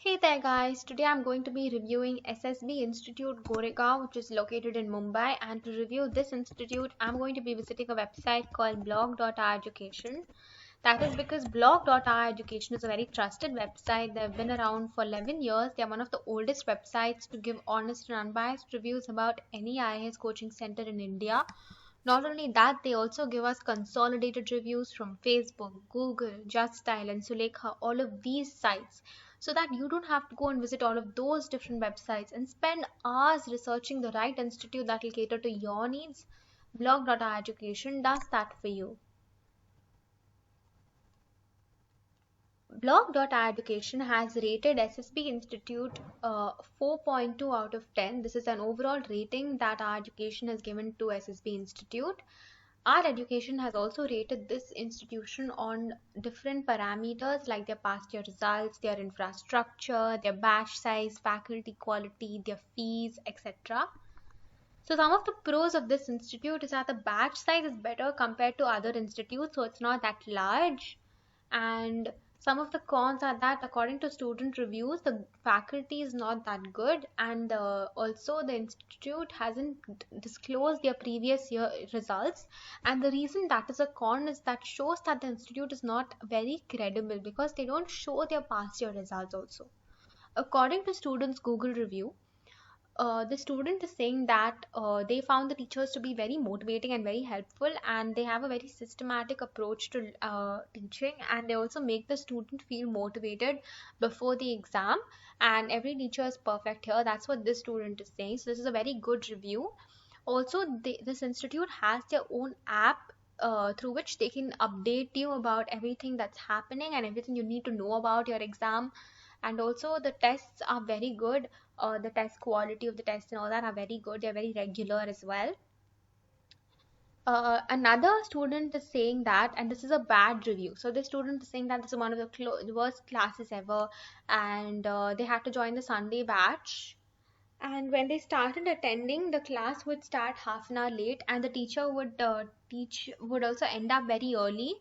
Hey there guys, today I'm going to be reviewing SSB Institute Goregaon, which is located in Mumbai, and to review this institute I'm going to be visiting a website called blog.education. That is because blog.education is a very trusted website. They've been around for 11 years. They're one of the oldest websites to give honest and unbiased reviews about any IAS coaching center in India. Not only that, they also give us consolidated reviews from Facebook, Google, JustDial, and Sulekha, all of these sites, so that you don't have to go and visit all of those different websites and spend hours researching the right institute that will cater to your needs. Blog.education does that for you. Blog.education has rated SSB Institute 4.2 out of 10. This is an overall rating that our education has given to SSB Institute. Our education has also rated this institution on different parameters like their past year results, their infrastructure, their batch size, faculty quality, their fees, etc. So some of the pros of this institute is that the batch size is better compared to other institutes, so it's not that large. And some of the cons are that according to student reviews, the faculty is not that good, and also the institute hasn't disclosed their previous year results. And the reason that is a con is that shows that the institute is not very credible because they don't show their past year results also. According to students Google review, the student is saying that they found the teachers to be very motivating and very helpful, and they have a very systematic approach to teaching, and they also make the student feel motivated before the exam, and every teacher is perfect here. That's what this student is saying, so this is a very good review. Also, this institute has their own app through which they can update you about everything that's happening and everything you need to know about your exam. And also the tests are very good. The test quality of the tests and all that are very good. They're very regular as well. Another student is saying that, and this is a bad review. So this student is saying that this is one of the worst classes ever, and they had to join the Sunday batch. And when they started attending, the class would start half an hour late, and the teacher would teach would also end up very early.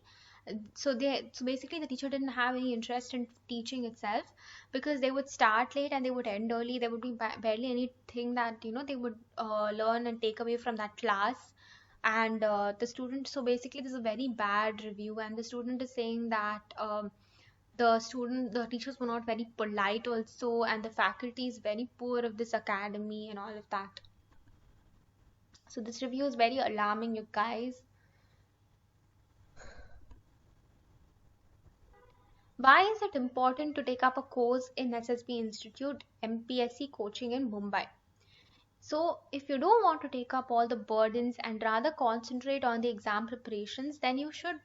So basically the teacher didn't have any interest in teaching itself, because they would start late and they would end early. There would be barely anything that they would learn and take away from that class. And the student, so basically this is a very bad review, and the student is saying that the teachers were not very polite also, and the faculty is very poor of this academy and all of that. So this review is very alarming, you guys. Why is it important to take up a course in SSB Institute MPSC coaching in Mumbai? So if you don't want to take up all the burdens and rather concentrate on the exam preparations, then you should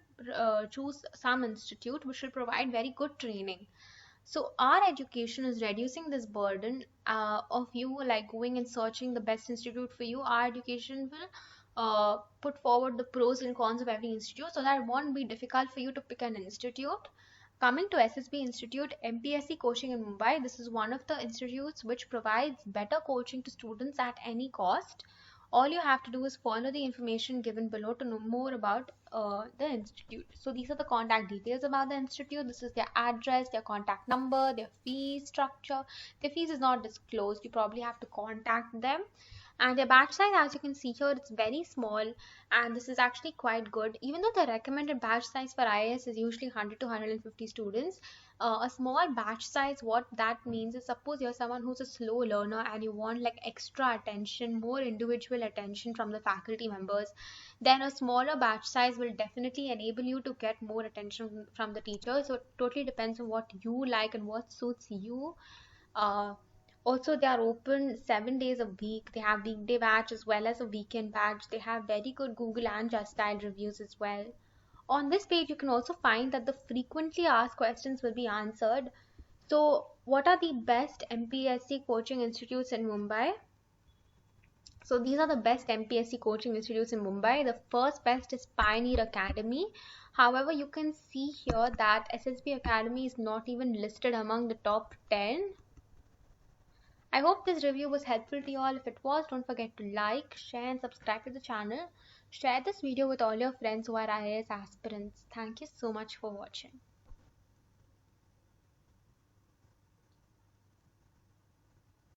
choose some institute which will provide very good training. So our education is reducing this burden of you like going and searching the best institute for you. Our education will put forward the pros and cons of every institute, so that it won't be difficult for you to pick an institute. Coming to SSB Institute MPSC coaching in Mumbai, this is one of the institutes which provides better coaching to students at any cost. All you have to do is follow the information given below to know more about the institute. So these are the contact details about the institute. This is their address, their contact number, their fee structure. Their fees is not disclosed. You probably have to contact them. And their batch size, as you can see here, it's very small, and this is actually quite good. Even though the recommended batch size for IAS is usually 100 to 150 students, a small batch size, what that means is, suppose you're someone who's a slow learner and you want like extra attention, more individual attention from the faculty members, then a smaller batch size will definitely enable you to get more attention from the teacher. So it totally depends on what you like and what suits you. uh, Also, they are open 7 days a week. They have weekday batch as well as a weekend batch. They have very good Google and Justdial reviews as well. On this page, you can also find that the frequently asked questions will be answered. So, what are the best MPSC coaching institutes in Mumbai? So, these are the best MPSC coaching institutes in Mumbai. The first best is Pioneer Academy. However, you can see here that SSB Academy is not even listed among the top 10. I hope this review was helpful to you all. If it was, don't forget to like, share and subscribe to the channel. Share this video with all your friends who are IAS aspirants. Thank you so much for watching.